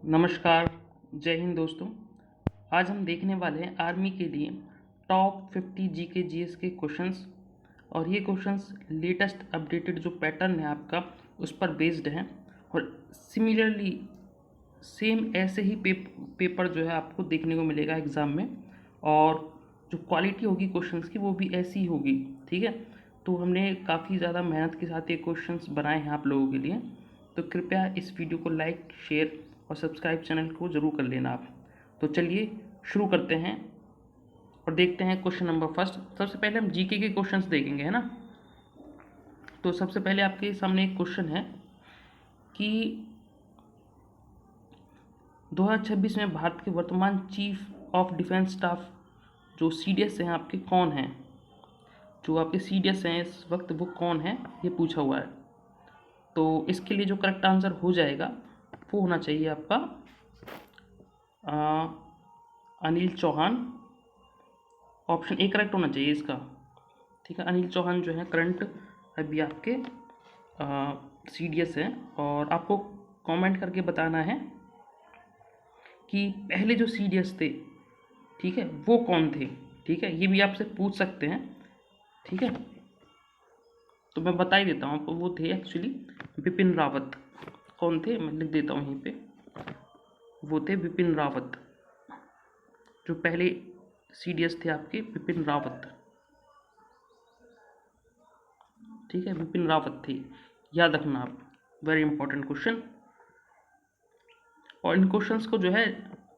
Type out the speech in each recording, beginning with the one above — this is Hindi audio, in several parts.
नमस्कार, जय हिंद दोस्तों। आज हम देखने वाले हैं आर्मी के लिए टॉप 50 जीके जीएस के क्वेश्चंस। और ये क्वेश्चंस लेटेस्ट अपडेटेड जो पैटर्न है आपका उस पर बेस्ड हैं। और सिमिलरली सेम ऐसे ही पेपर जो है आपको देखने को मिलेगा एग्ज़ाम में। और जो क्वालिटी होगी क्वेश्चंस की वो भी ऐसी ही होगी, ठीक है। तो हमने काफ़ी ज़्यादा मेहनत के साथ ये क्वेश्चंस बनाए हैं आप लोगों के लिए। तो कृपया इस वीडियो को लाइक, शेयर और सब्सक्राइब चैनल को ज़रूर कर लेना आप। तो चलिए शुरू करते हैं और देखते हैं क्वेश्चन नंबर फर्स्ट। सबसे पहले हम जीके के क्वेश्चंस देखेंगे, है ना। तो सबसे पहले आपके सामने एक क्वेश्चन है कि 2026 में भारत के वर्तमान चीफ ऑफ डिफेंस स्टाफ जो सीडीएस हैं आपके कौन हैं। जो आपके सीडीएस हैं इस वक्त वो कौन है, ये पूछा हुआ है। तो इसके लिए जो करेक्ट आंसर हो जाएगा वो होना चाहिए आपका Anil Chauhan. Option A correct होना चाहिए इसका, ठीक है। अनिल चौहान जो है करंट अभी आपके सीडीएस हैं। और आपको कमेंट करके बताना है कि पहले जो सीडीएस थे, ठीक है, वो कौन थे, ठीक है। ये भी आपसे पूछ सकते हैं, ठीक है। तो मैं बता ही देता हूँ आपको, वो थे एक्चुअली बिपिन रावत। कौन थे मैं लिख देता हूँ यहीं पे, वो थे बिपिन रावत। जो पहले सीडीएस थे आपके बिपिन रावत, ठीक है, बिपिन रावत थे, याद रखना आप। Very important question. और इन क्वेश्चंस को जो है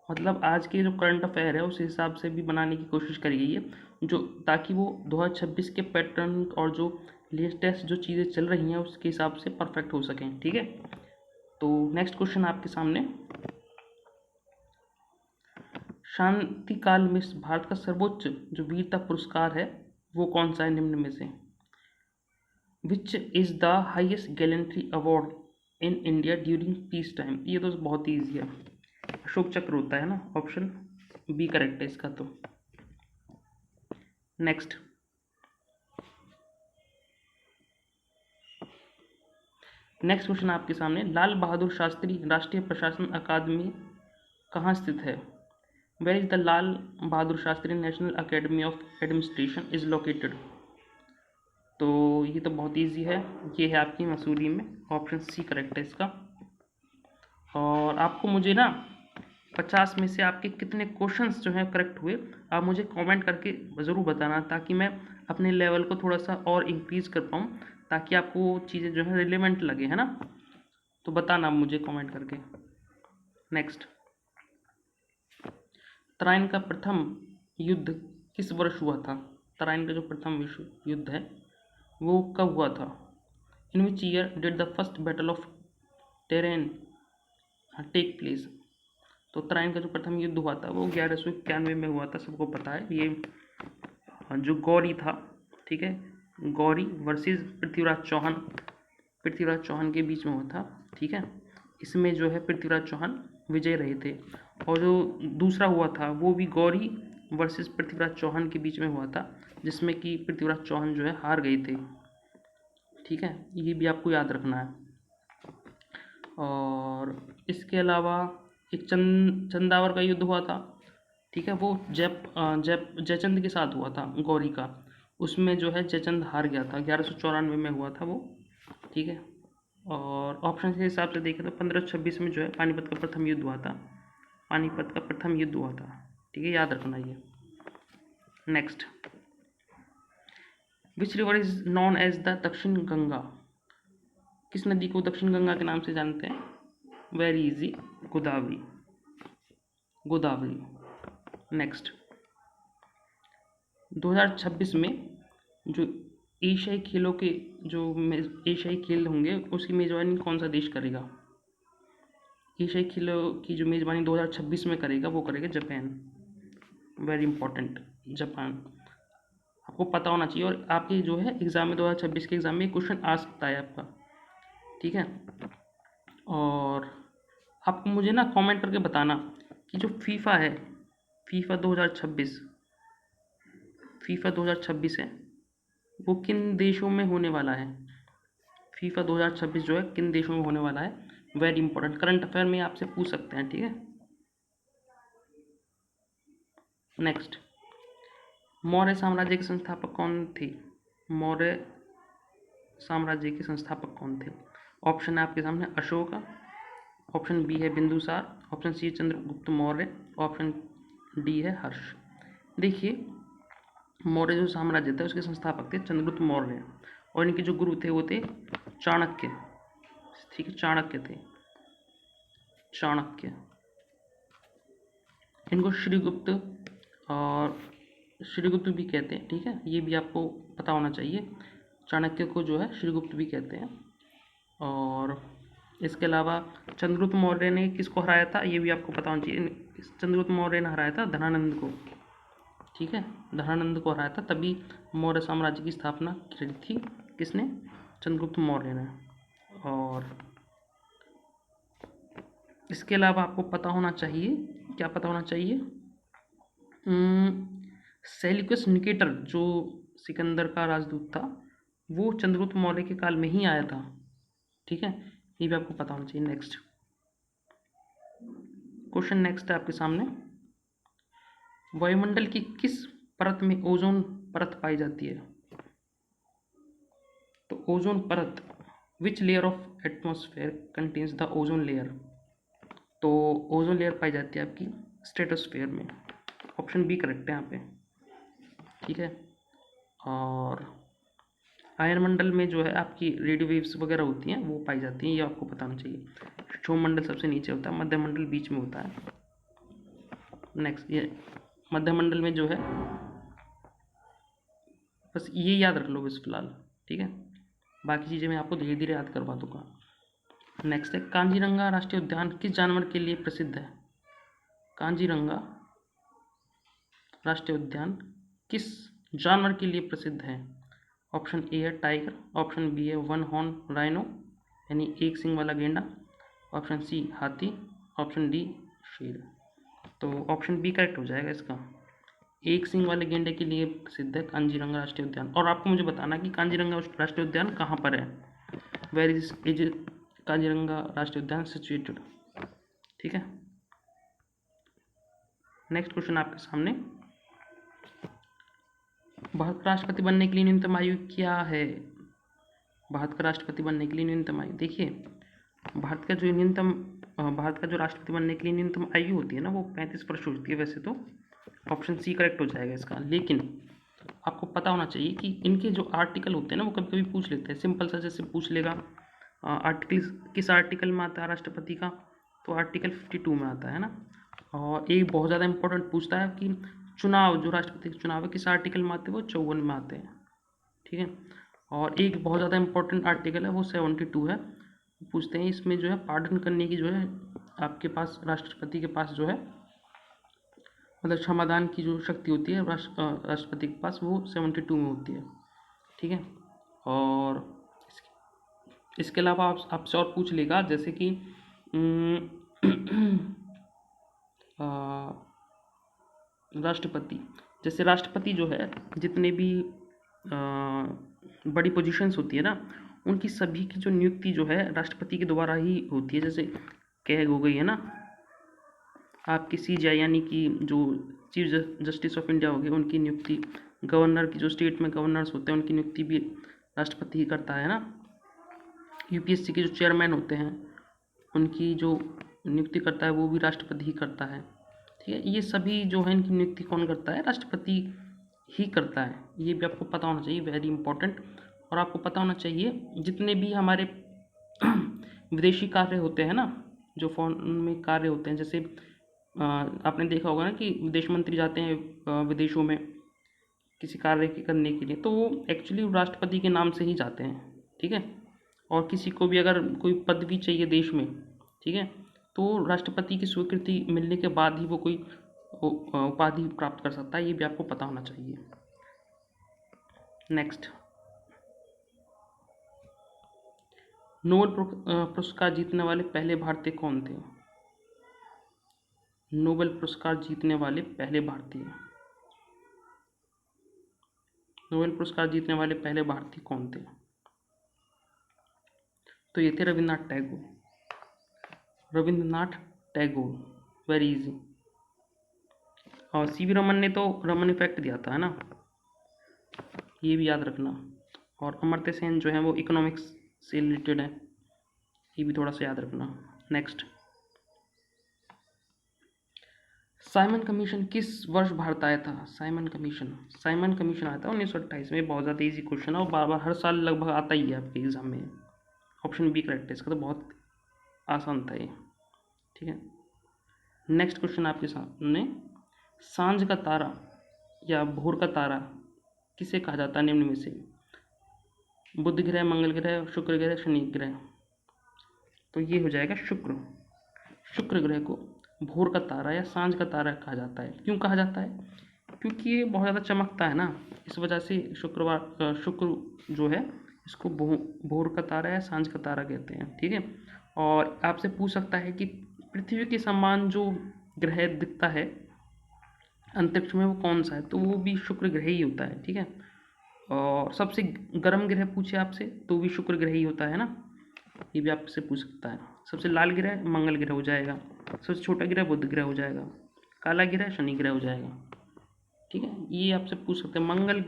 मतलब आज के जो करंट अफेयर है उस हिसाब से भी बनाने की कोशिश करी गई है, जो ताकि वो 2026 के पैटर्न और जो लेटेस्ट जो चीज़ें चल रही हैं उसके हिसाब से परफेक्ट हो सकें, ठीक है। तो नेक्स्ट क्वेश्चन आपके सामने, शांति काल में भारत का सर्वोच्च जो वीरता पुरस्कार है वो कौन सा है निम्न में से। Which is the highest gallantry award in India during peace time. ये तो बहुत ही ईजी है, अशोक चक्र होता है ना। ऑप्शन बी करेक्ट है इसका। तो नेक्स्ट क्वेश्चन आपके सामने, लाल बहादुर शास्त्री राष्ट्रीय प्रशासन अकादमी कहाँ स्थित है। Where is the Lal Bahadur Shastri national academy of administration is located. तो ये तो बहुत इजी है, ये है आपकी मसूरी में। ऑप्शन सी करेक्ट है इसका। और आपको मुझे ना 50 में से आपके कितने क्वेश्चंस जो हैं करेक्ट हुए आप मुझे कमेंट करके ज़रूर बताना, ताकि मैं अपने लेवल को थोड़ा सा और इंक्रीज़ कर पाऊँ, ताकि आपको वो चीज़ें जो है रिलेवेंट लगे, है ना। तो बताना मुझे कमेंट करके। नेक्स्ट, तराइन का प्रथम युद्ध किस वर्ष हुआ था। तराइन का जो प्रथम विश्व युद्ध है वो कब हुआ था। In which year did the first battle of Tarain take place. तो तराइन का जो प्रथम युद्ध हुआ था वो 1191 में हुआ था, सबको पता है। ये जो गौरी था, ठीक है, गौरी वर्सेस पृथ्वीराज चौहान के बीच में हुआ था, ठीक है। इसमें जो है पृथ्वीराज चौहान विजय रहे थे। और जो दूसरा हुआ था वो भी गौरी वर्सेस पृथ्वीराज चौहान के बीच में हुआ था, जिसमें कि पृथ्वीराज चौहान जो है हार गए थे, ठीक है। ये भी आपको याद रखना है। और इसके अलावा एक चंदावर का युद्ध हुआ था, ठीक है। वो जयचंद के साथ हुआ था गौरी का। उसमें जो है जयचंद हार गया था, 1194 में हुआ था वो, ठीक है। और ऑप्शन के हिसाब से देखें तो 1526 में जो है पानीपत का प्रथम युद्ध हुआ था। पानीपत का प्रथम युद्ध हुआ था, ठीक है, याद रखना ये। Next, which river is known as the Dakshin Ganga. किस नदी को दक्षिण गंगा के नाम से जानते हैं। Very easy, Godavari. नेक्स्ट, 2026 में जो एशियाई खेलों के जो एशियाई खेल होंगे उसकी मेज़बानी कौन सा देश करेगा। एशियाई खेलों की जो मेज़बानी 2026 में करेगा वो करेगा जापान। वेरी इंपॉर्टेंट, जापान आपको पता होना चाहिए। और आपके जो है एग्ज़ाम में 2026 के एग्ज़ाम में क्वेश्चन आ सकता है आपका, ठीक है। और आपको मुझे ना कमेंट करके बताना कि जो फीफा है, फीफा 2026 है वो किन देशों में होने वाला है। फीफा 2026 जो है किन देशों में होने वाला है वेरी इंपॉर्टेंट, करंट अफेयर में आपसे पूछ सकते हैं, ठीक है। नेक्स्ट, मौर्य साम्राज्य के संस्थापक कौन थे? मौर्य साम्राज्य के संस्थापक कौन थे? ऑप्शन है आपके सामने अशोक, ऑप्शन बी है Bindusar, option C Chandragupta Maurya, option D है हर्ष। देखिए, मौर्य जो साम्राज्य था उसके संस्थापक थे चंद्रगुप्त मौर्य, और इनके जो गुरु थे वो थे चाणक्य, ठीक है, चाणक्य थे, चाणक्य। इनको श्रीगुप्त और श्रीगुप्त भी कहते हैं, ठीक है, ये भी आपको पता होना चाहिए। चाणक्य को जो है श्रीगुप्त भी कहते हैं। और इसके अलावा चंद्रगुप्त मौर्य ने किसको हराया था, ये भी आपको पता होना चाहिए। चंद्रगुप्त मौर्य ने हराया था धनानंद को, ठीक है, धनानंद को हराया था, तभी मौर्य साम्राज्य की स्थापना की थी। किसने? चंद्रगुप्त मौर्य ने। और इसके अलावा आपको पता होना चाहिए, क्या पता होना चाहिए, सेल्यूकस निकेटर जो सिकंदर का राजदूत था, वो चंद्रगुप्त मौर्य के काल में ही आया था, ठीक है, ये भी आपको पता होना चाहिए। नेक्स्ट क्वेश्चन, नेक्स्ट है आपके सामने, वायुमंडल की किस परत में ओजोन परत पाई जाती है? तो ओजोन परत, which layer of atmosphere contains the ozone layer? तो ओजोन लेयर पाई जाती है आपकी स्ट्रेटोस्फेयर में, ऑप्शन बी करेक्ट है यहाँ पे, ठीक है। और आयनमंडल में जो है आपकी रेडियो वेव्स वगैरह होती हैं वो पाई जाती हैं, ये आपको पता होना चाहिए। क्षोभमंडल सबसे नीचे होता है, मध्यमंडल बीच में होता है। नेक्स्ट, ये मध्यमंडल में जो है, बस ये याद रख लो बस फिलहाल, ठीक है, बाकी चीज़ें मैं आपको धीरे धीरे याद करवा दूंगा। नेक्स्ट है, कांजीरंगा राष्ट्रीय उद्यान किस जानवर के लिए प्रसिद्ध है? कांजीरंगा राष्ट्रीय उद्यान किस जानवर के लिए प्रसिद्ध है? ऑप्शन ए है टाइगर, ऑप्शन बी है वन हॉर्न राइनो यानी एक सिंग वाला गेंडा, ऑप्शन सी हाथी, ऑप्शन डी शेर। तो ऑप्शन बी करेक्ट हो जाएगा इसका, एक सिंग वाले गेंडे के लिए प्रसिद्ध है कांजीरंगा राष्ट्रीय उद्यान। और आपको मुझे बताना कि कांजीरंगा राष्ट्रीय उद्यान कहाँ पर है, वेयर इज कांजीरंगा राष्ट्रीय उद्यान सिचुएटेड, ठीक है। नेक्स्ट क्वेश्चन आपके सामने, भारत का राष्ट्रपति बनने के लिए न्यूनतम आयु क्या है? भारत का राष्ट्रपति बनने के लिए न्यूनतम आयु, देखिए, भारत का जो राष्ट्रपति बनने के लिए न्यूनतम आयु होती है ना, वो 35 वर्ष होती है वैसे तो। ऑप्शन सी करेक्ट हो जाएगा इसका। लेकिन आपको पता होना चाहिए कि इनके जो आर्टिकल होते हैं ना, वो कभी कभी पूछ लेते हैं, सिंपल सा जैसे पूछ लेगा आर्टिकल किस आर्टिकल में आता है राष्ट्रपति का, तो आर्टिकल 52 में आता है ना। और एक बहुत ज़्यादा इंपॉर्टेंट पूछता है कि चुनाव, जो राष्ट्रपति के चुनाव है किस आर्टिकल में आते हैं, वो 54 में आते हैं, ठीक है। और एक बहुत ज़्यादा इंपॉर्टेंट आर्टिकल है वो 72 है, पूछते हैं इसमें जो है पार्डन करने की जो है आपके पास, राष्ट्रपति के पास जो है, मतलब क्षमादान की जो शक्ति होती है राष्ट्रपति के पास, वो 72 में होती है, ठीक है। और इसके अलावा आपसे और पूछ लेगा, जैसे कि राष्ट्रपति, जैसे राष्ट्रपति जो है जितने भी बड़ी पोजीशंस होती है ना, उनकी सभी की जो नियुक्ति जो है राष्ट्रपति के द्वारा ही होती है। जैसे कैग हो गई है ना आपकी, CJI यानी कि जो चीफ जस्टिस ऑफ इंडिया हो गई, उनकी नियुक्ति, गवर्नर की जो स्टेट में गवर्नर्स होते हैं उनकी नियुक्ति भी राष्ट्रपति ही करता है ना। UPSC के जो चेयरमैन होते हैं उनकी जो नियुक्ति करता है वो भी राष्ट्रपति ही करता है, ठीक है। ये सभी जो है इनकी नियुक्ति कौन करता है? राष्ट्रपति ही करता है, ये भी आपको पता होना चाहिए, वेरी इंपॉर्टेंट। और आपको पता होना चाहिए जितने भी हमारे विदेशी कार्य होते हैं ना, जो फॉरेन में कार्य होते हैं, जैसे आपने देखा होगा ना कि विदेश मंत्री जाते हैं विदेशों में किसी कार्य करने के लिए, तो वो एक्चुअली राष्ट्रपति के नाम से ही जाते हैं, ठीक है। और किसी को भी अगर कोई पदवी चाहिए देश में, ठीक है, तो राष्ट्रपति की स्वीकृति मिलने के बाद ही वो कोई उपाधि प्राप्त कर सकता है, ये भी आपको पता होना चाहिए। नेक्स्ट, नोबेल पुरस्कार जीतने वाले पहले भारतीय कौन थे? नोबेल पुरस्कार जीतने वाले पहले भारतीय, नोबेल पुरस्कार जीतने वाले पहले भारतीय कौन थे? तो ये थे रविन्द्रनाथ टैगोर, रविंद्रनाथ टैगोर, वेरी इजी। और सीवी रमन ने तो रमन इफेक्ट दिया था, है ना, ये भी याद रखना। और अमर्त्य सेन जो है वो इकोनॉमिक्स से रिलेटेड है, ये भी थोड़ा सा याद रखना। नेक्स्ट, साइमन कमीशन किस वर्ष भारत आया था? साइमन कमीशन आया था 1928 में। बहुत ज़्यादा इजी क्वेश्चन है और बार बार हर साल लगभग आता ही है आपके एग्जाम में। ऑप्शन बी करेक्ट है इसका, तो बहुत आसान था ये, ठीक है। नेक्स्ट क्वेश्चन आपके सामने, सांझ का तारा या भोर का तारा किसे कहा जाता है निम्न में से? बुध ग्रह, मंगल ग्रह, शुक्र ग्रह, शनि ग्रह। तो ये हो जाएगा शुक्र ग्रह को भोर का तारा या सांझ का तारा कहा जाता है। क्यों कहा जाता है? क्योंकि ये बहुत ज़्यादा चमकता है ना, इस वजह से शुक्र जो है इसको भोर का तारा या सांझ का तारा कहते हैं, ठीक है। और आपसे पूछ सकता है कि पृथ्वी के समान जो ग्रह दिखता है अंतरिक्ष में वो कौन सा है, तो वो भी शुक्र ग्रह ही होता है, ठीक है। और सबसे गर्म ग्रह पूछे आपसे तो भी शुक्र ग्रह ही होता है ना, ये भी आपसे पूछ सकता है। सबसे लाल ग्रह मंगल ग्रह हो जाएगा, सबसे छोटा ग्रह बुध ग्रह हो जाएगा, काला ग्रह शनि ग्रह हो जाएगा, ठीक है। ये आपसे पूछ सकते हैं। मंगल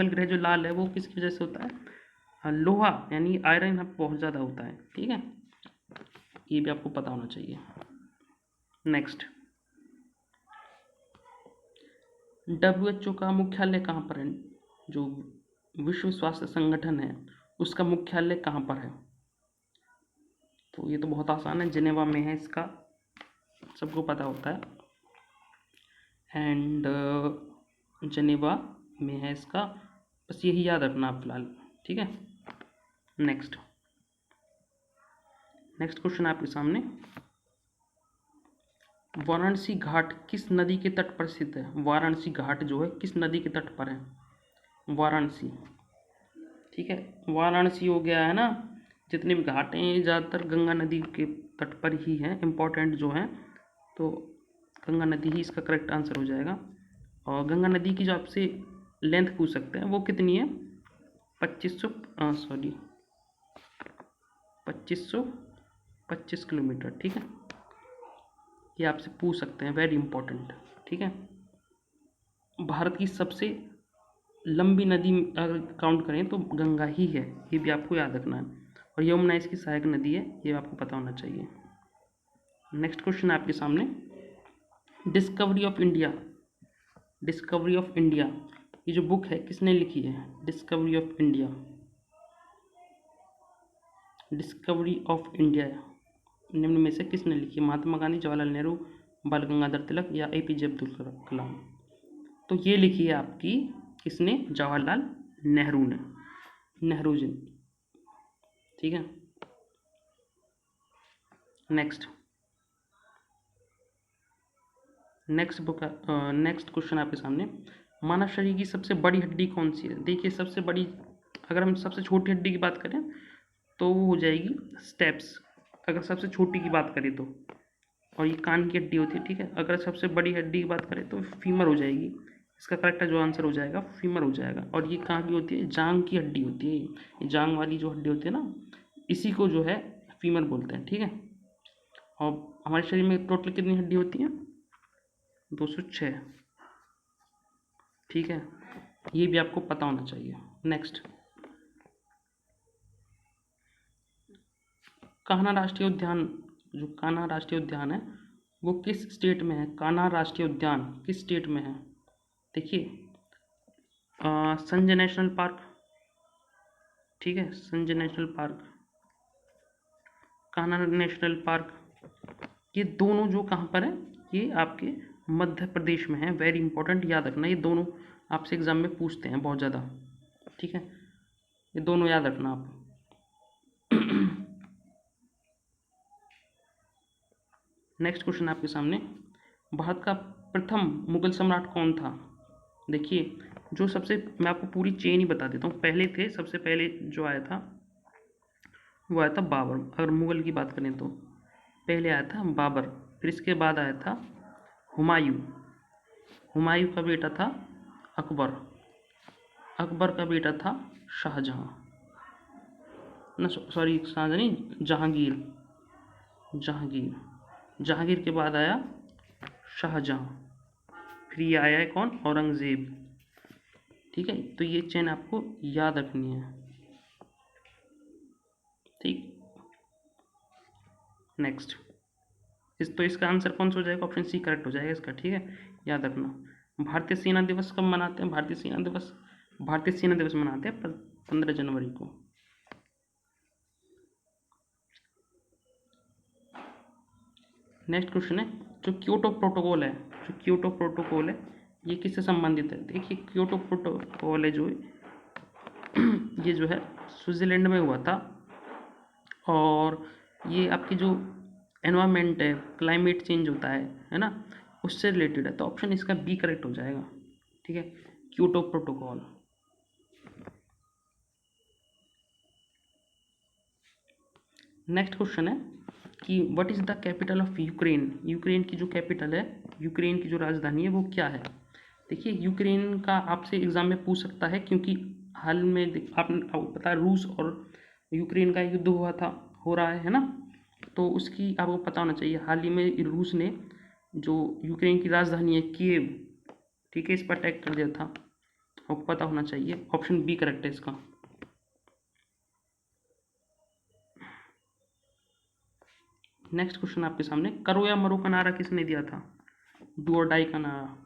ग्रह जो लाल है वो किसकी वजह से होता है? लोहा यानी आयरन यहाँ बहुत ज़्यादा होता है, ठीक है, ये भी आपको पता होना चाहिए। नेक्स्ट, WHO का मुख्यालय कहाँ पर है? जो विश्व स्वास्थ्य संगठन है उसका मुख्यालय कहाँ पर है? तो ये तो बहुत आसान है, जिनेवा में है, इसका सबको पता होता है। एंड जिनेवा में है इसका, बस यही याद रखना आप फिलहाल, ठीक है। नेक्स्ट क्वेश्चन आपके सामने, वाराणसी घाट किस नदी के तट पर स्थित है? वाराणसी घाट जो है किस नदी के तट पर है? वाराणसी, ठीक है। वाराणसी हो गया है ना, जितने भी घाट हैं ज़्यादातर गंगा नदी के तट पर ही हैं, इम्पोर्टेंट जो हैं, तो गंगा नदी ही इसका करेक्ट आंसर हो जाएगा। और गंगा नदी की जो आपसे लेंथ पूछ सकते हैं वो कितनी है? 2525 किलोमीटर, ठीक है, ये आपसे पूछ सकते हैं, वेरी इंपॉर्टेंट, ठीक है। भारत की सबसे लंबी नदी अगर काउंट करें तो गंगा ही है, ये भी आपको याद रखना है। और यमुना इसकी सहायक नदी है, ये आपको पता होना चाहिए। नेक्स्ट क्वेश्चन आपके सामने, डिस्कवरी ऑफ इंडिया, ये जो बुक है किसने लिखी है? डिस्कवरी ऑफ इंडिया निम्न में से किसने लिखी? महात्मा गांधी, जवाहरलाल नेहरू, बाल गंगाधर तिलक या APJ अब्दुल कलाम? तो ये लिखी है आपकी किसने? जवाहरलाल नेहरू ने, नेहरू जी, ठीक है। नेक्स्ट क्वेश्चन आपके सामने, मानव शरीर की सबसे बड़ी हड्डी कौन सी है? देखिए सबसे बड़ी, अगर हम सबसे छोटी हड्डी की बात करें तो वो हो जाएगी स्टेप्स, अगर सबसे छोटी की बात करें तो, और ये कान की हड्डी होती है, ठीक है। अगर सबसे बड़ी हड्डी की बात करें तो फीमर हो जाएगी, इसका करेक्ट जो आंसर हो जाएगा फीमर हो जाएगा। और ये कहाँ की होती है? जांग की हड्डी होती है, ये जांग वाली जो हड्डी होती है ना, इसी को जो है फीमर बोलते हैं, ठीक है। और हमारे शरीर में टोटल कितनी हड्डी होती हैं? 206, ठीक है, ये भी आपको पता होना चाहिए। नेक्स्ट, कान्हा राष्ट्रीय उद्यान, जो कान्हा राष्ट्रीय उद्यान है वो किस स्टेट में है? कान्हा राष्ट्रीय उद्यान किस स्टेट में है? देखिए संजय नेशनल पार्क, ठीक है, Sanjay national park, Kanha national park, ये दोनों जो कहाँ पर है? ये आपके मध्य प्रदेश में है, वेरी इंपॉर्टेंट, याद रखना, ये दोनों आपसे एग्जाम में पूछते हैं बहुत ज़्यादा, ठीक है, ये दोनों याद रखना आप। नेक्स्ट क्वेश्चन आपके सामने, भारत का प्रथम मुगल सम्राट कौन था? देखिए जो सबसे, मैं आपको पूरी चेन ही बता देता हूँ, पहले थे, सबसे पहले जो आया था वो आया था बाबर, अगर मुगल की बात करें तो पहले आया था बाबर, फिर इसके बाद आया था हुमायूं का बेटा था अकबर का बेटा था शाहजहां, ना सॉरी शाहजहां नहीं, जहांगीर, जहांगीर। जहांगीर के बाद आया शाहजहां, फिर ये आया है कौन, औरंगजेब। ठीक है, तो ये चेन आपको याद रखनी है। ठीक, नेक्स्ट। तो इसका आंसर कौन सा हो जाएगा, ऑप्शन सी करेक्ट हो जाएगा इसका। ठीक है, याद रखना। भारतीय सेना दिवस कब मनाते हैं, भारतीय सेना दिवस मनाते हैं 15 जनवरी को। नेक्स्ट क्वेश्चन है, जो क्योटो प्रोटोकॉल है ये किससे संबंधित है। देखिए, क्योटो प्रोटोकॉल है जो ये जो है स्विट्जरलैंड में हुआ था, और ये आपकी जो एनवायरनमेंट है, क्लाइमेट चेंज होता है ना, उससे रिलेटेड है। तो ऑप्शन इसका बी करेक्ट हो जाएगा। ठीक है, क्योटो प्रोटोकॉल। नेक्स्ट क्वेश्चन है कि what is the capital of Ukraine. Ukraine की जो कैपिटल है, यूक्रेन की जो राजधानी है वो क्या है। देखिए, यूक्रेन का आपसे एग्जाम में पूछ सकता है, क्योंकि हाल में आपको पता है रूस और यूक्रेन का युद्ध हो रहा है ना, तो उसकी आपको पता होना चाहिए। हाल ही में रूस ने जो यूक्रेन की राजधानी है कीव, ठीक है, इस पर अटैक कर दिया था, आपको पता होना चाहिए। ऑप्शन बी करेक्ट है इसका। नेक्स्ट क्वेश्चन आपके सामने, करो या मरो का नारा किसने दिया था। डू और डाई का नारा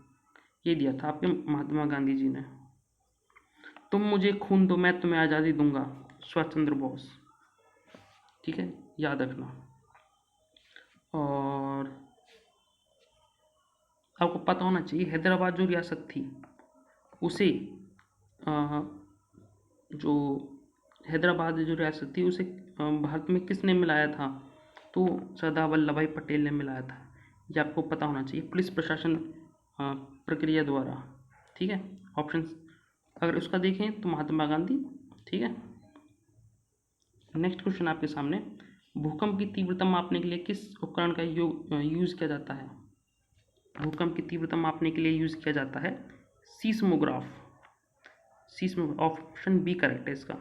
ये दिया था आपके महात्मा गांधी जी ने। तुम मुझे खून दो मैं तुम्हें आज़ादी दूंगा, सुभाष चंद्र बोस। ठीक है, याद रखना। और आपको पता होना चाहिए, हैदराबाद जो रियासत थी उसे जो हैदराबाद जो रियासत थी उसे भारत में किसने मिलाया था, तो सरदार वल्लभ भाई पटेल ने मिलाया था। ये आपको पता होना चाहिए, पुलिस प्रशासन प्रक्रिया द्वारा। ठीक है, ऑप्शन अगर उसका देखें तो महात्मा गांधी। ठीक है, नेक्स्ट क्वेश्चन आपके सामने, भूकंप की तीव्रता मापने के लिए किस उपकरण का यूज़ किया जाता है। भूकंप की तीव्रता मापने के लिए यूज़ किया जाता है सीस्मोग्राफ। ऑप्शन बी करेक्ट है इसका।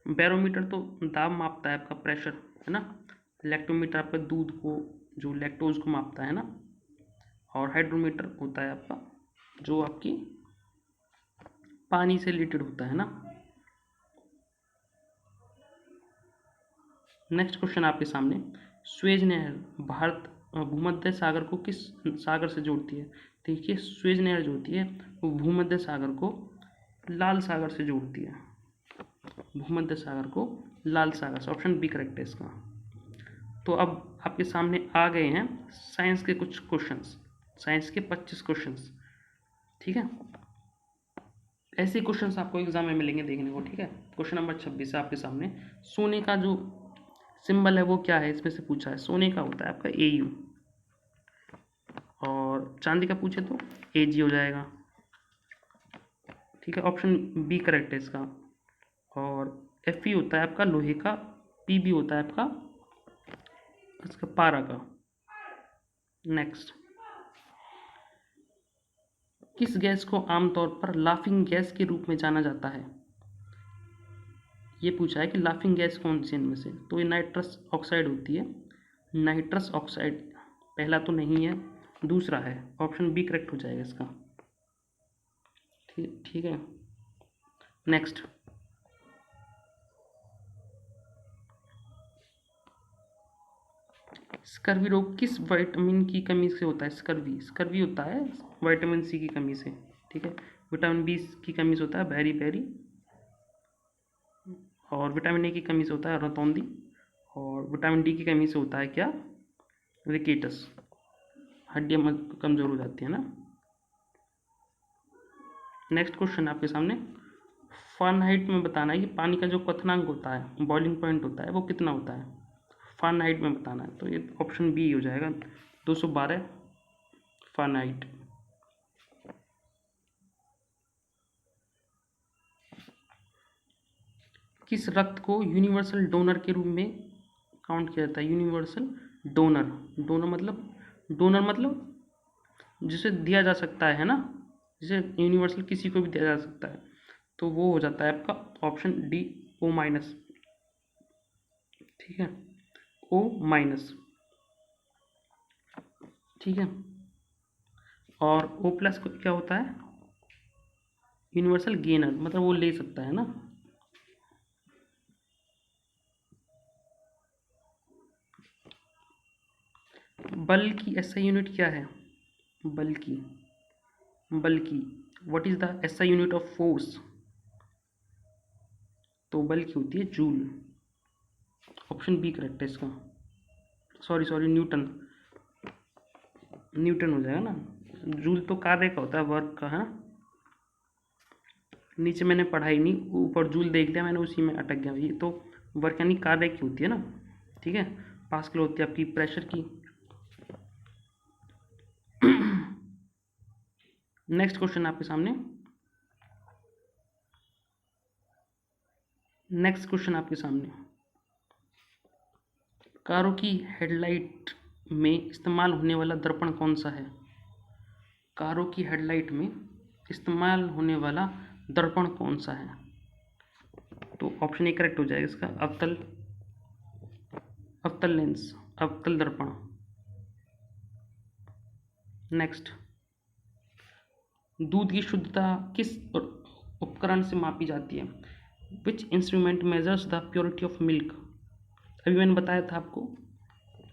बैरोमीटर तो दाब मापता है आपका, प्रेशर है ना। लैक्टोमीटर आपका दूध को, जो लैक्टोज को मापता है ना। और हाइड्रोमीटर होता है आपका जो आपकी पानी से रिलेटेड होता है ना। नेक्स्ट क्वेश्चन आपके सामने, स्वेज नहर भारत भूमध्य सागर को किस सागर से जोड़ती है। देखिए, स्वेज नहर जो होती है वो भूमध्य सागर को लाल सागर से जोड़ती है। भूमध्य सागर को लाल सागर से, ऑप्शन बी करेक्ट है इसका। तो अब आपके सामने आ गए हैं साइंस के कुछ क्वेश्चंस, साइंस के 25 क्वेश्चंस। ठीक है, ऐसे क्वेश्चंस आपको एग्जाम में मिलेंगे देखने को। ठीक है, क्वेश्चन नंबर 26 है आपके सामने, सोने का जो सिंबल है वो क्या है, इसमें से पूछा है। सोने का होता है आपका AU, और चांदी का पूछे तो AG हो जाएगा। ठीक है, ऑप्शन बी करेक्ट है इसका। और Fe होता है आपका लोहे का, Pb होता है आपका इसका पारा का। नेक्स्ट, किस गैस को आमतौर पर लाफिंग गैस के रूप में जाना जाता है। ये पूछा है कि लाफिंग गैस कौन सी इनमें से, तो ये नाइट्रस ऑक्साइड होती है। नाइट्रस ऑक्साइड पहला तो नहीं है, दूसरा है, ऑप्शन बी करेक्ट हो जाएगा इसका। ठीक है, नेक्स्ट, स्कर्वी रोग किस विटामिन की कमी से होता है। स्कर्वी होता है विटामिन सी की कमी से। ठीक है, विटामिन बी की कमी से होता है बेरी बेरी, और विटामिन ए की कमी से होता है रतौंधी, और विटामिन डी की कमी से होता है क्या, रिकेटस, हड्डियाँ कमज़ोर हो जाती है ना। नेक्स्ट क्वेश्चन आपके सामने, फ़ारेनहाइट में बताना है कि पानी का जो क्वथनांक होता है, बॉइलिंग पॉइंट होता है, वो कितना होता है। फ़ारेनहाइट में बताना है, तो ये ऑप्शन बी हो जाएगा, 212 फ़ारेनहाइट। किस रक्त को यूनिवर्सल डोनर के रूप में काउंट किया जाता है। यूनिवर्सल डोनर मतलब जिसे दिया जा सकता है ना, जिसे यूनिवर्सल किसी को भी दिया जा सकता है, तो वो हो जाता है आपका ऑप्शन डी, O-। ठीक है, O-। ठीक है। और O प्लस क्या होता है? यूनिवर्सल गेनर, मतलब वो ले सकता है ना। बल की एसआई यूनिट क्या है? बल की what is the SI unit of force? तो बल की होती है जूल। ऑप्शन बी करेक्ट है इसका। सॉरी न्यूटन हो जाएगा ना। जूल तो कार्य का होता है, वर्क का है। नीचे मैंने पढ़ाई नहीं, ऊपर जूल देख लिया मैंने, उसी में अटक गया। ये तो वर्क यानी कार्य की होती है ना। ठीक है। पास्कल होती है आपकी प्रेशर की। नेक्स्ट क्वेश्चन आपके सामने। कारों की हेडलाइट में इस्तेमाल होने वाला दर्पण कौन सा है? कारों की हेडलाइट में इस्तेमाल होने वाला दर्पण कौन सा है? तो ऑप्शन ए करेक्ट हो जाएगा इसका, अवतल लेंस, अवतल दर्पण। नेक्स्ट, दूध की शुद्धता किस उपकरण से मापी जाती है? Which instrument measures the purity of milk? अभी मैंने बताया था आपको,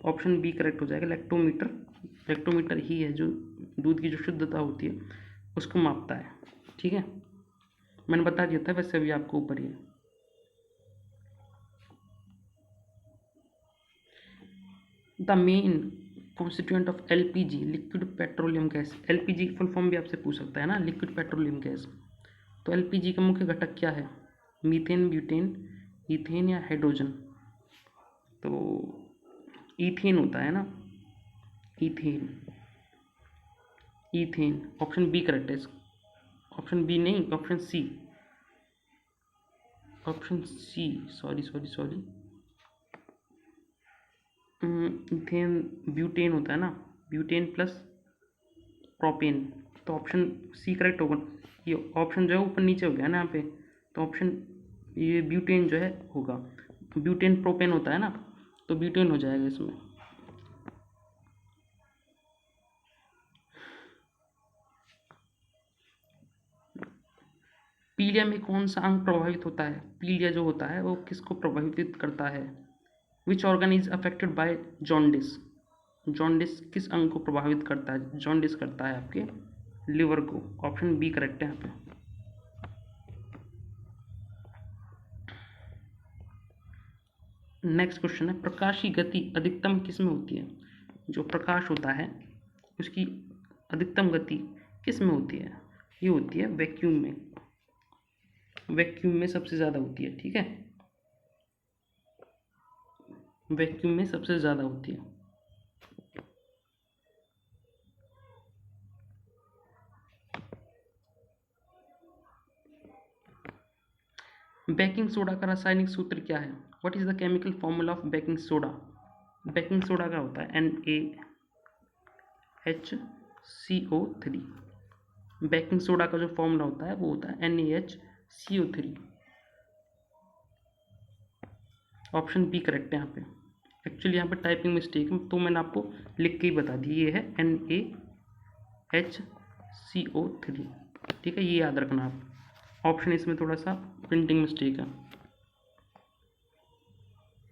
ऑप्शन बी करेक्ट हो जाएगा, लैक्टोमीटर ही है जो दूध की जो शुद्धता होती है उसको मापता है। ठीक है, मैंने बता दिया था वैसे अभी आपको ऊपर ही। The main constituent of LPG, liquid petroleum gas. LPG full form भी आपसे पूछ सकता है ना, लिक्विड पेट्रोलियम गैस। तो एलपीजी का मुख्य घटक क्या है? मीथेन, ब्यूटेन, ईथेन या हाइड्रोजन? तो ईथेन होता है ना, ईथेन। ऑप्शन बी करेक्ट है। ऑप्शन बी नहीं, option C, sorry. Ethane butane होता है ना, ब्यूटेन प्लस प्रोपेन। तो ऑप्शन सी करेक्ट होगा। ये ऑप्शन जो है ऊपर नीचे हो गया ना यहाँ पे, तो ऑप्शन ये ब्यूटेन जो है होगा। ब्यूटेन प्रोपेन होता है ना, तो ब्यूटेन हो जाएगा इसमें। पीलिया में कौन सा अंग प्रभावित होता है? पीलिया जो होता है वो किसको प्रभावित करता है? Which organ is affected by jaundice? Jaundice किस अंग को प्रभावित करता है? जॉन्डिस करता है आपके लिवर को। ऑप्शन बी करेक्ट है यहाँ पे। नेक्स्ट क्वेश्चन है, प्रकाश की गति अधिकतम किस में होती है? जो प्रकाश होता है उसकी अधिकतम गति किस में होती है? ये होती है वैक्यूम में। वैक्यूम में सबसे ज़्यादा होती है। ठीक है, वैक्यूम में सबसे ज़्यादा होती है। बेकिंग सोडा का रासायनिक सूत्र क्या है? What is the chemical formula of baking soda? Baking soda का होता है NaHCO3। बेकिंग सोडा का जो फॉर्मूला होता है वो होता है NaHCO3। ऑप्शन बी करेक्ट है यहाँ पे। एक्चुअली यहाँ पे टाइपिंग मिस्टेक है, तो मैंने आपको लिख के ही बता दी, ये है NaHCO3। ठीक है, ये याद रखना आप। ऑप्शन इसमें थोड़ा सा प्रिंटिंग मिस्टेक है।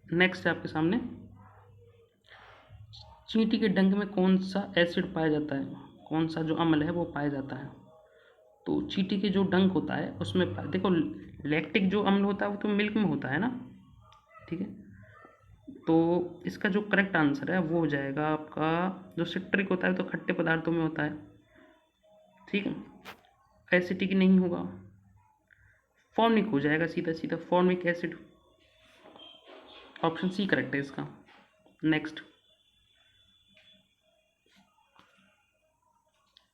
नेक्स्ट है आपके सामने, चींटी के डंक में कौन सा एसिड पाया जाता है? कौन सा जो अम्ल है वो पाया जाता है? तो चींटी के जो डंक होता है उसमें देखो, लैक्टिक जो अम्ल होता है वो तो मिल्क में होता है ना। ठीक है, तो इसका जो करेक्ट आंसर है वो हो जाएगा आपका, जो सिट्रिक होता है तो खट्टे पदार्थों में होता है। ठीक है, एसिटिक नहीं होगा, फॉर्मिक हो जाएगा सीधा सीधा, formic acid. Option C correct है इसका। नेक्स्ट,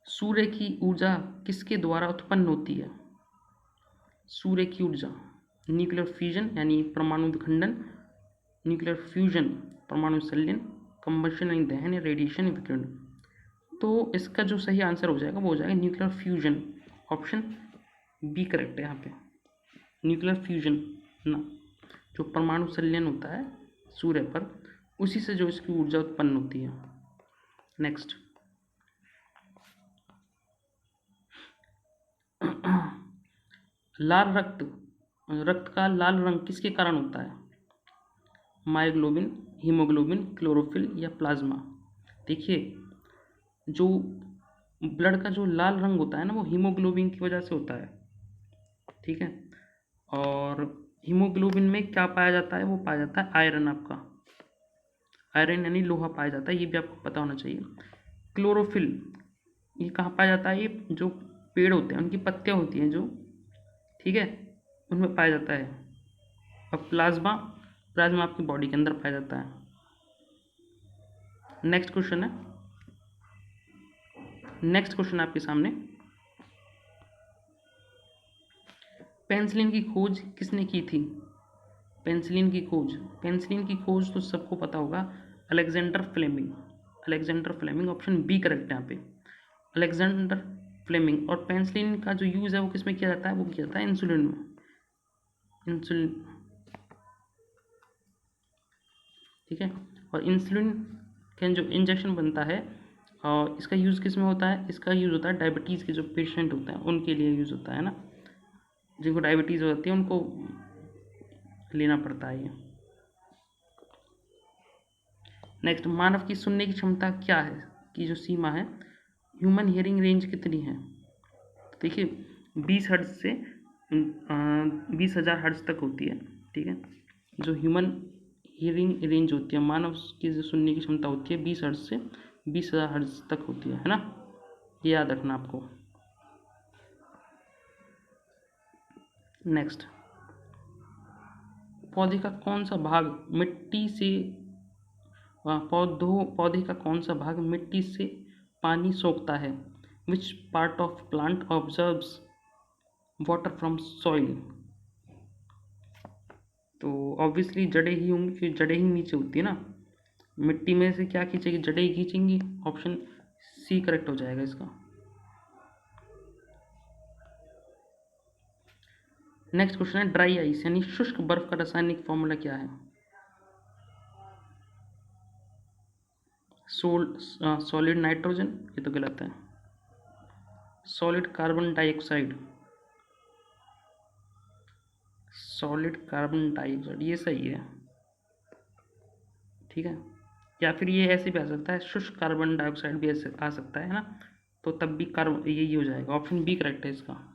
सूर्य की ऊर्जा किसके द्वारा उत्पन्न होती है? सूर्य की ऊर्जा, न्यूक्लियर फ्यूजन यानी परमाणु विखंडन, न्यूक्लियर फ्यूजन परमाणु संलयन, कंबशन यानी दहन, या रेडिएशन विकिरण। तो इसका जो सही आंसर हो जाएगा वो हो जाएगा nuclear fusion. Option B correct है यहाँ पे, न्यूक्लियर फ्यूजन ना, जो परमाणु संलयन होता है सूर्य पर, उसी से जो इसकी ऊर्जा उत्पन्न होती है। नेक्स्ट, लाल रक्त का लाल रंग किसके कारण होता है? मायोग्लोबिन, हीमोग्लोबिन, क्लोरोफिल या प्लाज्मा? देखिए, जो ब्लड का जो लाल रंग होता है ना, वो हीमोग्लोबिन की वजह से होता है। ठीक है, और हीमोग्लोबिन में क्या पाया जाता है? वो पाया जाता है आयरन, आपका आयरन यानी लोहा पाया जाता है, ये भी आपको पता होना चाहिए। क्लोरोफिल ये कहाँ पाया जाता है? ये जो पेड़ होते हैं उनकी पत्तियाँ होती हैं जो, ठीक है, उनमें पाया जाता है। और प्लाज्मा, प्लाज्मा आपकी बॉडी के अंदर पाया जाता है। नेक्स्ट क्वेश्चन है, नेक्स्ट क्वेश्चन आपके सामने, पेनिसिलिन की खोज किसने की थी? पेनिसिलिन की खोज, पेनिसिलिन की खोज तो सबको पता होगा, Alexander Fleming, Alexander Fleming, option B correct है यहाँ पे, अलेक्जेंडर फ्लेमिंग। और पेनिसिलिन का जो यूज़ है वो किस में किया जाता है? वो किया जाता है इंसुलिन में, इंसुलिन, ठीक है। और इंसुलिन का जो इंजेक्शन बनता है, और इसका यूज़ किस में होता है? इसका यूज़ होता है डायबिटीज़ के जो पेशेंट होते हैं उनके लिए यूज़ होता है ना, जिनको डायबिटीज़ होती है उनको लेना पड़ता है ये। नेक्स्ट, मानव की सुनने की क्षमता क्या है, की जो सीमा है, ह्यूमन हियरिंग रेंज कितनी है? देखिए 20 हर्ट्ज से 20,000 हर्ट्ज तक होती है, ठीक है। जो ह्यूमन हियरिंग रेंज होती है, मानव की जो सुनने की क्षमता होती है 20 हर्ट्ज से 20,000 हर्ट्ज तक होती है ना, ये याद रखना आपको। नेक्स्ट, पौधे का कौन सा भाग मिट्टी से पौधे का कौन सा भाग मिट्टी से पानी सोखता है? Which part of plant observes water from soil? तो ऑब्वियसली जड़ें ही होंगी, क्योंकि जड़ें ही नीचे होती है ना, मिट्टी में से क्या खींचेगी? जड़ें ही खींचेंगी, ऑप्शन सी करेक्ट हो जाएगा इसका। नेक्स्ट क्वेश्चन है, ड्राई आइस यानी शुष्क बर्फ का रासायनिक फॉर्मूला क्या है? सॉलिड नाइट्रोजन, ये तो गलत है। Solid carbon dioxide, solid carbon dioxide ये सही है, ठीक है। या फिर ये ऐसे भी आ सकता है, शुष्क कार्बन डाइऑक्साइड भी ऐसे आ सकता है ना, तो तब भी कार्बन यही हो जाएगा, ऑप्शन बी करेक्ट है इसका।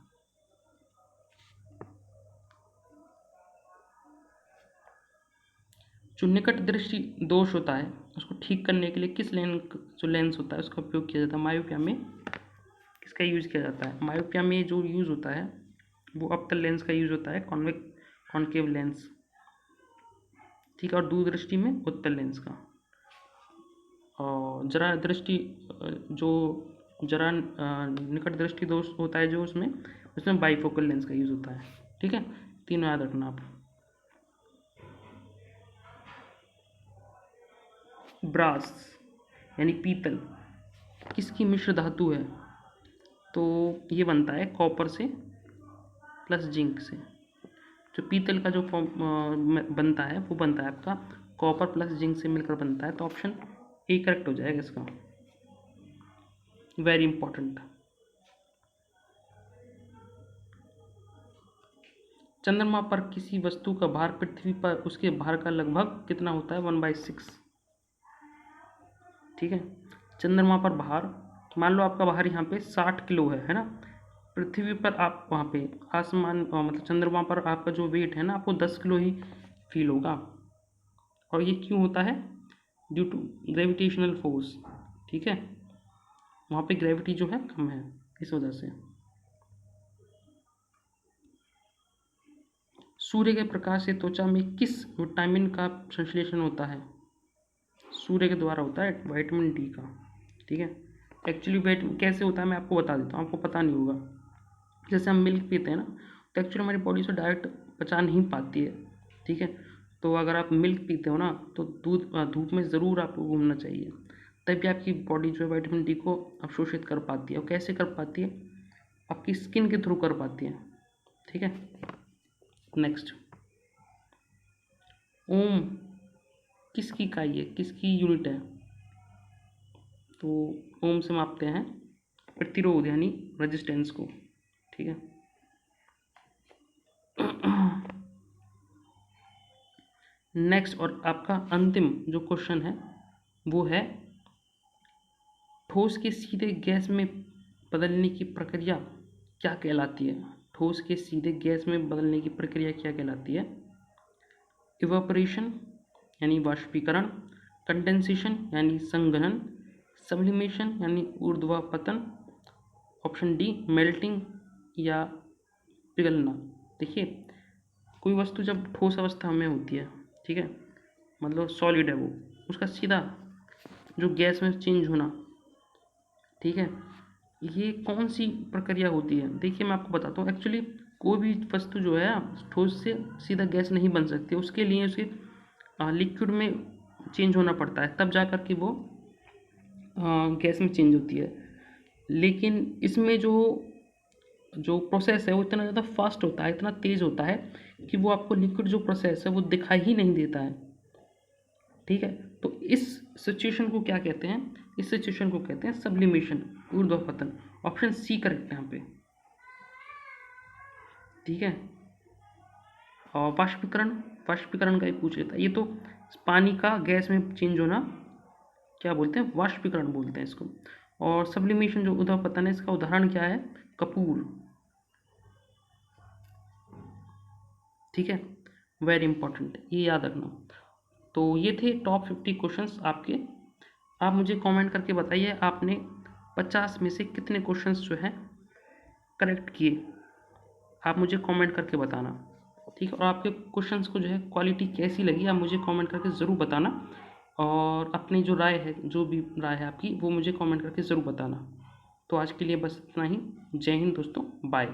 जो निकट दृष्टि दोष होता है उसको ठीक करने के लिए किस लेंस होता है उसका उपयोग किया जाता है? मायोपिया में किसका यूज़ किया जाता है? मायोपिया में जो यूज़ होता है वो अवतल लेंस का यूज़ होता है, कॉन्केव लेंस, ठीक है। और दूरदृष्टि में उत्तल लेंस का। और जरा दृष्टि जो जरा निकट दृष्टि दोष होता है जो उसमें उसमें बाईफोकल लेंस का यूज़ होता है, ठीक है। तीनों याद रखना आप। ब्रास यानी पीतल किसकी मिश्र धातु है? तो ये बनता है कॉपर से प्लस जिंक से। जो पीतल का जो फॉर्म बनता है वो बनता है आपका कॉपर प्लस जिंक से मिलकर बनता है, तो ऑप्शन ए करेक्ट हो जाएगा इसका, वेरी इंपॉर्टेंट। चंद्रमा पर किसी वस्तु का भार पृथ्वी पर उसके भार का लगभग कितना होता है? 1/6, ठीक है। चंद्रमा पर भार, मान लो आपका भार यहाँ पे 60 किलो है ना, पृथ्वी पर आप वहाँ पे आसमान मतलब चंद्रमा पर आपका जो वेट है ना, आपको 10 किलो ही फील होगा। और ये क्यों होता है? ड्यू टू ग्रेविटेशनल फोर्स, ठीक है, वहाँ पे ग्रेविटी जो है कम है, इस वजह से। सूर्य के प्रकाश से त्वचा में किस विटामिन का संश्लेषण होता है? सूर्य के द्वारा होता है विटामिन डी का, ठीक है। एक्चुअली विटामिन कैसे होता है मैं आपको बता देता हूँ, आपको पता नहीं होगा। जैसे हम मिल्क पीते हैं ना, तो एक्चुअली हमारी बॉडी से डायरेक्ट पचा नहीं पाती है, ठीक है। तो अगर आप मिल्क पीते हो ना, तो धूप में ज़रूर आपको घूमना चाहिए, तभी आपकी बॉडी जो है विटामिन डी को अवशोषित कर पाती है। और कैसे कर पाती है? आपकी स्किन के थ्रू कर पाती है, ठीक है। नेक्स्ट, ओम किसकी इकाई है, किसकी यूनिट है? तो ओम से मापते हैं प्रतिरोध यानी रेजिस्टेंस को, ठीक है। नेक्स्ट और आपका अंतिम जो क्वेश्चन है वो है ठोस के सीधे गैस में बदलने की प्रक्रिया क्या कहलाती है। ठोस के सीधे गैस में बदलने की प्रक्रिया क्या कहलाती है। इवापोरेशन यानी वाष्पीकरण, कंडेंसेशन यानी संघनन, सब्लिमेशन यानी ऊर्ध्वपतन, ऑप्शन डी मेल्टिंग या पिघलना। देखिए, कोई वस्तु जब ठोस अवस्था में होती है, ठीक है, मतलब सॉलिड है वो, उसका सीधा जो गैस में चेंज होना, ठीक है, ये कौन सी प्रक्रिया होती है। देखिए मैं आपको बताता हूँ, एक्चुअली कोई भी वस्तु जो है ठोस से सीधा गैस नहीं बन सकती, उसके लिए उसे लिक्विड में चेंज होना पड़ता है, तब जा कर के वो गैस में चेंज होती है। लेकिन इसमें जो जो प्रोसेस है वो इतना ज़्यादा फास्ट होता है, इतना तेज़ होता है कि वो आपको लिक्विड जो प्रोसेस है वो दिखाई ही नहीं देता है, ठीक है। तो इस सिचुएशन को क्या कहते हैं, इस सिचुएशन को कहते हैं सब्लिमेशन, ऊर्ध्वपतन। ऑप्शन सी करेक्ट है यहाँ पे, ठीक है। और वाष्पीकरण, वाष्पीकरण का ही पूछ लेता है, ये तो पानी का गैस में चेंज होना क्या बोलते हैं, वाष्पीकरण बोलते हैं इसको। और सब्लिमेशन जो ऊर्ध्वपतन है, इसका उदाहरण क्या है, कपूर, ठीक है। वेरी इंपॉर्टेंट, ये याद रखना। तो ये थे टॉप 50 क्वेश्चंस आपके। आप मुझे कमेंट करके बताइए आपने 50 में से कितने क्वेश्चंस जो हैं करेक्ट किए, आप मुझे कमेंट करके बताना, ठीक है। और आपके क्वेश्चंस को जो है क्वालिटी कैसी लगी आप मुझे कमेंट करके ज़रूर बताना, और अपनी जो राय है, जो भी राय है आपकी, वो मुझे कमेंट करके ज़रूर बताना। तो आज के लिए बस इतना ही। जय हिंद दोस्तों, बाय।